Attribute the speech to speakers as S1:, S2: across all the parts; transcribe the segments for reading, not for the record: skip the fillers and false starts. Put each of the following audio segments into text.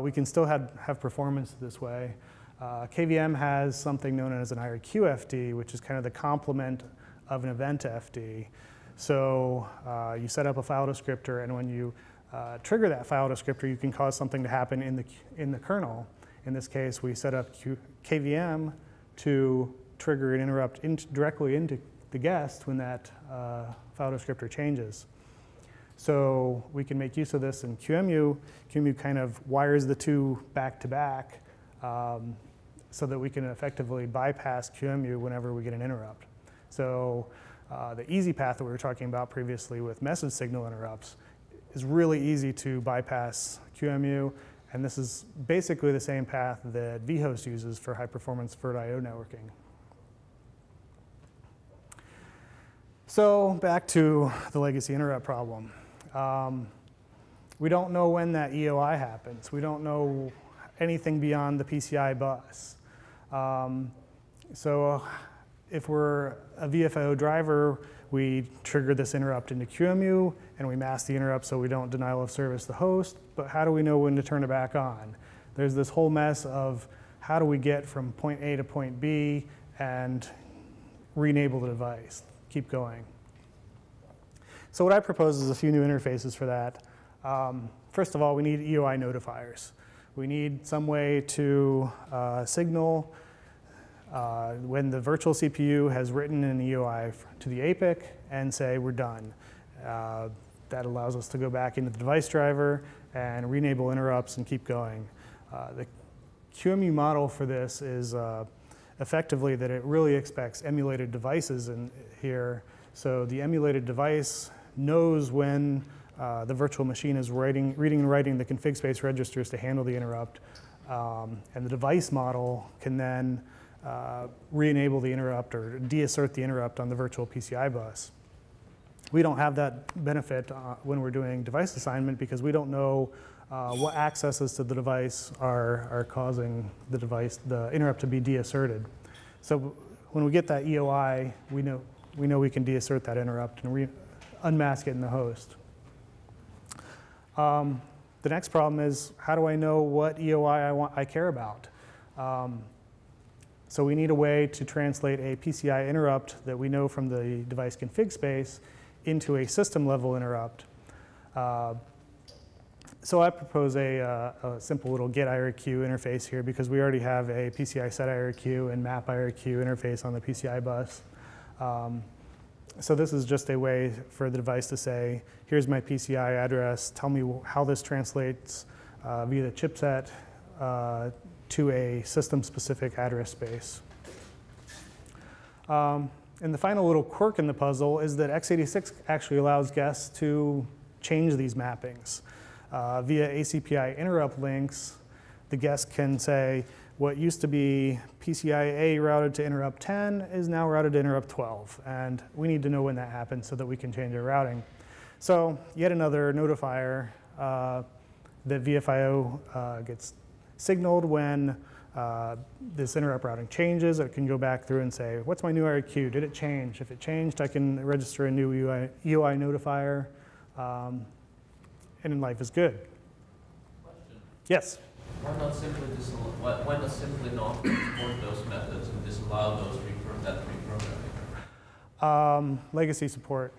S1: we can still have performance this way. KVM has something known as an IRQ FD, which is kind of the complement of an event FD. So you set up a file descriptor, and when you trigger that file descriptor, you can cause something to happen in the kernel. In this case, we set up KVM to trigger an interrupt directly into the guest when that file descriptor changes. So we can make use of this in QEMU. QEMU kind of wires the two back to back so that we can effectively bypass QEMU whenever we get an interrupt. So the easy path that we were talking about previously with message signal interrupts is really easy to bypass QEMU, and this is basically the same path that vHost uses for high-performance VFIO networking. So back to the legacy interrupt problem. We don't know when that EOI happens. We don't know anything beyond the PCI bus. So if we're a VFIO driver, we trigger this interrupt into QEMU, and we mask the interrupt so we don't denial of service the host. But how do we know when to turn it back on? There's this whole mess of how do we get from point A to point B and re-enable the device, keep going. So what I propose is a few new interfaces for that. First of all, we need EOI notifiers. We need some way to signal when the virtual CPU has written an EOI to the APIC and say we're done. That allows us to go back into the device driver and re-enable interrupts and keep going. The QEMU model for this is effectively that it really expects emulated devices in here. So the emulated device knows when the virtual machine is reading and writing the config space registers to handle the interrupt. And the device model can then re-enable the interrupt or deassert the interrupt on the virtual PCI bus. We don't have that benefit when we're doing device assignment because we don't know what accesses to the device are causing the interrupt to be deasserted. So when we get that EOI, we know we can deassert that interrupt and unmask it in the host. The next problem is, how do I know what EOI I care about? So we need a way to translate a PCI interrupt that we know from the device config space into a system level interrupt. So I propose a simple little get IRQ interface here because we already have a PCI set IRQ and map IRQ interface on the PCI bus. So this is just a way for the device to say, here's my PCI address, tell me how this translates via the chipset to a system-specific address space. And the final little quirk in the puzzle is that x86 actually allows guests to change these mappings. Via ACPI interrupt links, the guest can say, what used to be PCI-A routed to interrupt 10 is now routed to interrupt 12. And we need to know when that happens so that we can change our routing. So yet another notifier that VFIO gets signaled when this interrupt routing changes. It can go back through and say, what's my new IRQ? Did it change? If it changed, I can register a new EOI notifier, and then life is good.
S2: Question.
S1: Yes?
S2: Why not simply not support those methods and disallow those that reprogramming?
S1: Legacy support.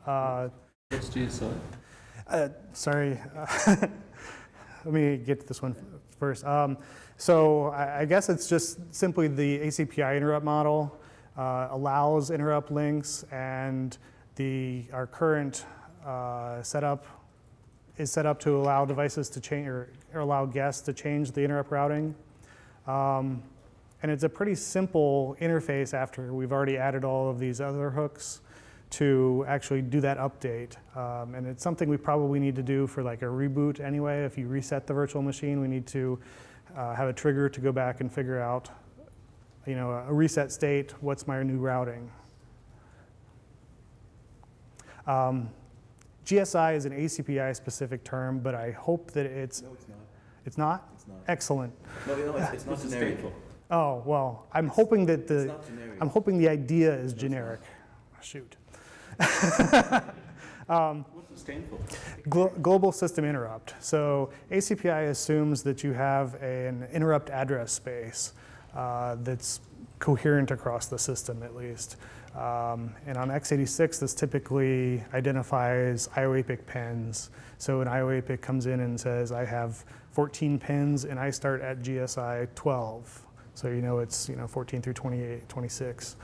S3: What's GSI?
S1: Sorry. Let me get to this one first. So I guess it's just simply the ACPI interrupt model allows interrupt links, and our current setup is set up to allow devices to change or allow guests to change the interrupt routing. And it's a pretty simple interface after we've already added all of these other hooks to actually do that update. And it's something we probably need to do for like a reboot anyway. If you reset the virtual machine, we need to have a trigger to go back and figure out, a reset state, what's my new routing. GSI is an ACPI specific term, but I hope that it's...
S3: No, it's not.
S1: It's not?
S3: It's not.
S1: Excellent.
S3: No, it's not generic.
S1: Oh, well, I'm hoping that I'm hoping the idea is generic. Shoot.
S3: What's the it stand for?
S1: Global system interrupt. So ACPI assumes that you have an interrupt address space that's coherent across the system at least. And on x86, this typically identifies IO APIC pins. So an IO APIC comes in and says, I have 14 pins and I start at GSI 12. So you know it's 14 through 28, 26.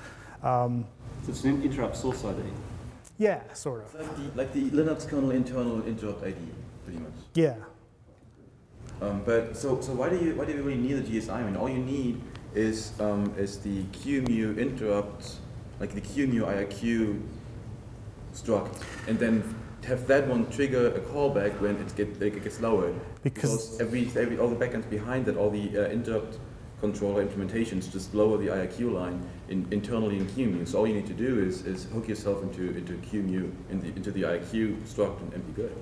S3: So it's an interrupt source ID.
S1: Yeah, sort of.
S4: Like the Linux kernel internal interrupt ID, pretty much.
S1: Yeah.
S4: But so why do you really need a GSI? I mean, all you need is the QEMU interrupt, like the QEMU IRQ struct, and then have that one trigger a callback when it gets lowered. Because all the backends behind that, all the interrupt controller implementations just lower the IRQ line internally in QEMU. So all you need to do is hook yourself into QEMU, into the IRQ struct and be good.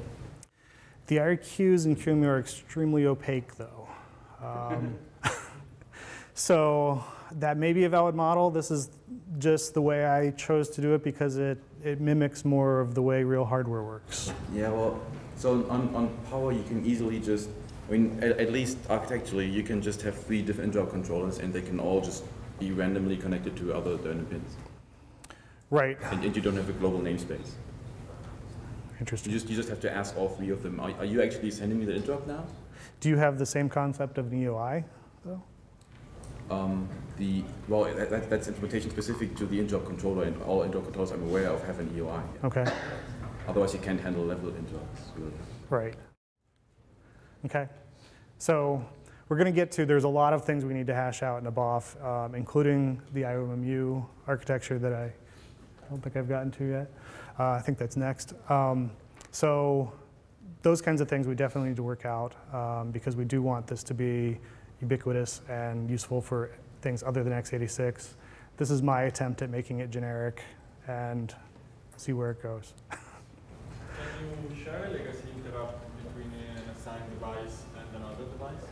S4: The
S1: IRQs in QEMU are extremely opaque though. So that may be a valid model. This is just the way I chose to do it because it mimics more of the way real hardware works.
S4: Yeah, well, so on power you can easily just, I mean, at least architecturally, you can just have 3 different interrupt controllers and they can all just be randomly connected to other donor pins.
S1: Right.
S4: And you don't have a global namespace.
S1: Interesting.
S4: You just have to ask all 3 of them. Are you actually sending me the interrupt now?
S1: Do you have the same concept of an EOI, though?
S4: That's implementation specific to the interrupt controller, and all interrupt controllers I'm aware of have an EOI.
S1: Okay.
S4: Otherwise, you can't handle level interrupts. Really.
S1: Right. Okay. So we're going to get to, there's a lot of things we need to hash out in a BOF, including the IOMMU architecture that I don't think I've gotten to yet. I think that's next. So those kinds of things we definitely need to work out because we do want this to be ubiquitous and useful for things other than x86. This is my attempt at making it generic and see where it goes.
S5: Can you share a legacy interrupt between an assigned device and another device?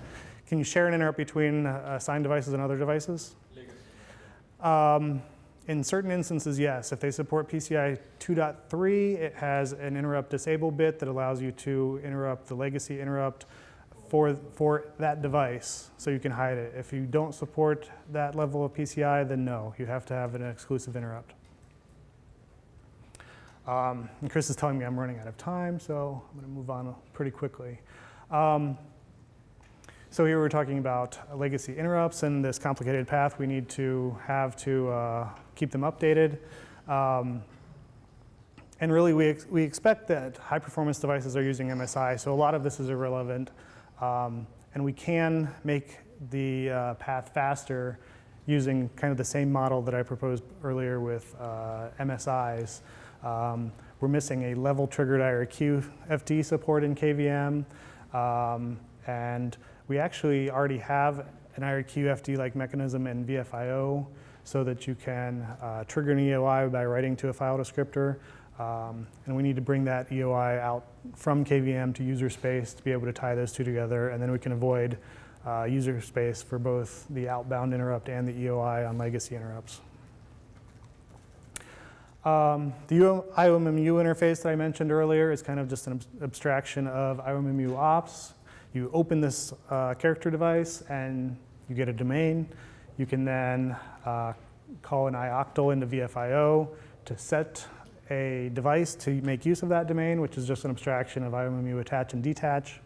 S1: Can you share an interrupt between assigned devices and other devices?
S5: Legacy.
S1: In certain instances, yes. If they support PCI 2.3, it has an interrupt disable bit that allows you to interrupt the legacy interrupt for that device, so you can hide it. If you don't support that level of PCI, then no, you have to have an exclusive interrupt. And Chris is telling me I'm running out of time, so I'm going to move on pretty quickly. So here we're talking about legacy interrupts and this complicated path we need to have to keep them updated. And really, we expect that high-performance devices are using MSI, so a lot of this is irrelevant. And we can make the path faster using kind of the same model that I proposed earlier with MSIs. We're missing a level-triggered IRQ FD support in KVM. And we actually already have an IRQ FD-like mechanism in VFIO so that you can trigger an EOI by writing to a file descriptor. And we need to bring that EOI out from KVM to user space to be able to tie those two together, and then we can avoid user space for both the outbound interrupt and the EOI on legacy interrupts. The IOMMU interface that I mentioned earlier is kind of just an abstraction of IOMMU ops. You open this character device and you get a domain. You can then call an ioctl into VFIO to set a device to make use of that domain, which is just an abstraction of IOMMU attach and detach.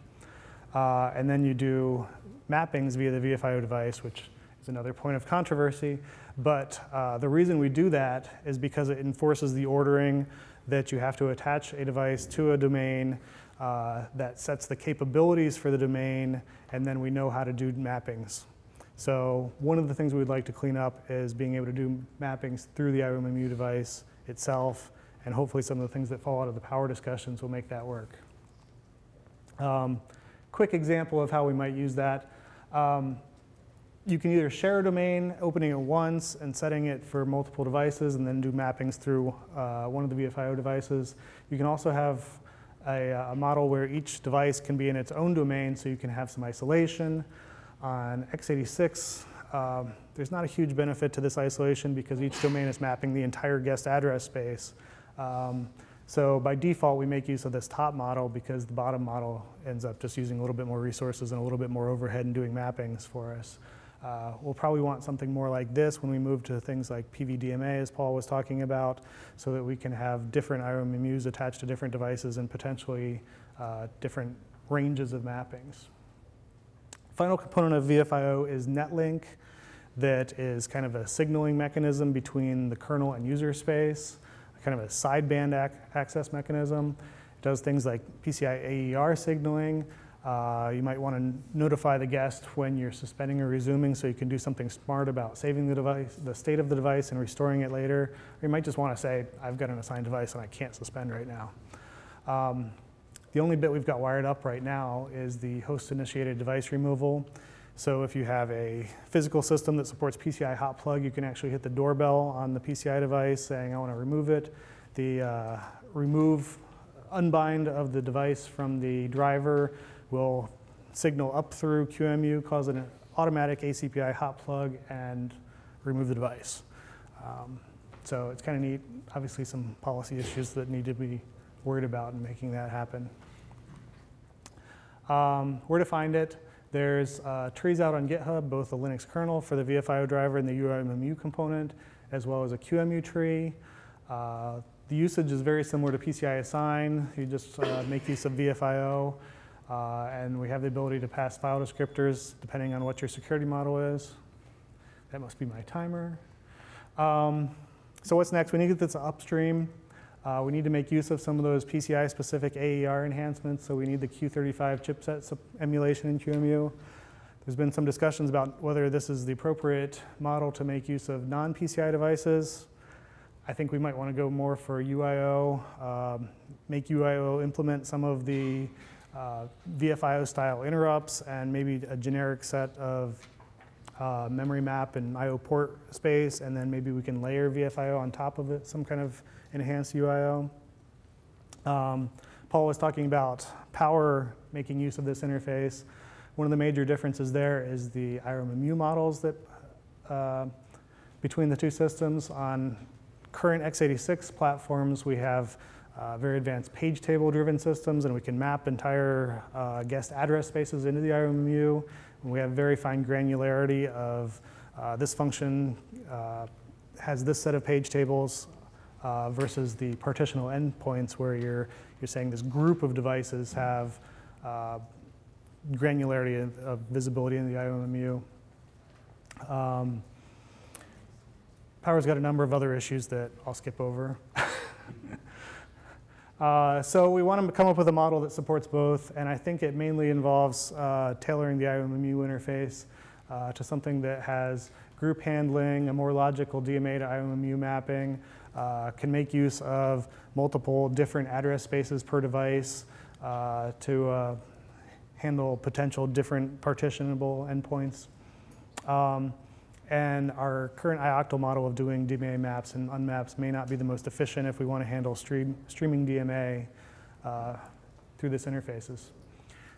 S1: And then you do mappings via the VFIO device, which is another point of controversy. But the reason we do that is because it enforces the ordering that you have to attach a device to a domain that sets the capabilities for the domain, and then we know how to do mappings. So one of the things we'd like to clean up is being able to do mappings through the IOMMU device itself, and hopefully some of the things that fall out of the power discussions will make that work. Quick example of how we might use that. You can either share a domain, opening it once and setting it for multiple devices, and then do mappings through one of the VFIO devices. You can also have a model where each device can be in its own domain, so you can have some isolation. On x86, there's not a huge benefit to this isolation because each domain is mapping the entire guest address space. So by default, we make use of this top model because the bottom model ends up just using a little bit more resources and a little bit more overhead and doing mappings for us. We'll probably want something more like this when we move to things like PVDMA, as Paul was talking about, so that we can have different IOMMUs attached to different devices and potentially different ranges of mappings. Final component of VFIO is Netlink, that is kind of a signaling mechanism between the kernel and user space, kind of a sideband access mechanism. It does things like PCI AER signaling. You might want to notify the guest when you're suspending or resuming so you can do something smart about saving the device, the state of the device, and restoring it later. Or you might just want to say, I've got an assigned device and I can't suspend right now. The only bit we've got wired up right now is the host-initiated device removal. So if you have a physical system that supports PCI hot plug, you can actually hit the doorbell on the PCI device saying, I want to remove it. The unbind of the device from the driver will signal up through QEMU, cause an automatic ACPI hot plug, and remove the device. So it's kind of neat. Obviously some policy issues that need to be worried about in making that happen. Where to find it? There's trees out on GitHub, both the Linux kernel for the VFIO driver and the UIMMU component, as well as a QEMU tree. The usage is very similar to PCI assign. You just make use of VFIO, and we have the ability to pass file descriptors depending on what your security model is. That must be my timer. So what's next? We need to get this upstream. We need to make use of some of those PCI-specific AER enhancements, so we need the Q35 chipset emulation in QEMU. There's been some discussions about whether this is the appropriate model to make use of non-PCI devices. I think we might want to go more for UIO, make UIO implement some of the VFIO-style interrupts, and maybe a generic set of memory map and IO port space, and then maybe we can layer VFIO on top of it, some kind of enhanced UIO. Paul was talking about power making use of this interface. One of the major differences there is the IOMMU models that between the two systems. On current x86 platforms, we have very advanced page table driven systems, and we can map entire guest address spaces into the IOMMU. And we have very fine granularity of this function has this set of page tables versus the partitional endpoints where you're saying this group of devices have granularity of visibility in the IOMMU. Power's got a number of other issues that I'll skip over. So we want to come up with a model that supports both, and I think it mainly involves tailoring the IOMMU interface to something that has group handling, a more logical DMA to IOMMU mapping, can make use of multiple different address spaces per device to handle potential different partitionable endpoints. And our current iOctal model of doing DMA maps and unmaps may not be the most efficient if we want to handle streaming DMA through this interfaces.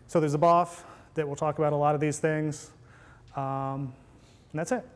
S1: So there's a BOF that will talk about a lot of these things. And that's it.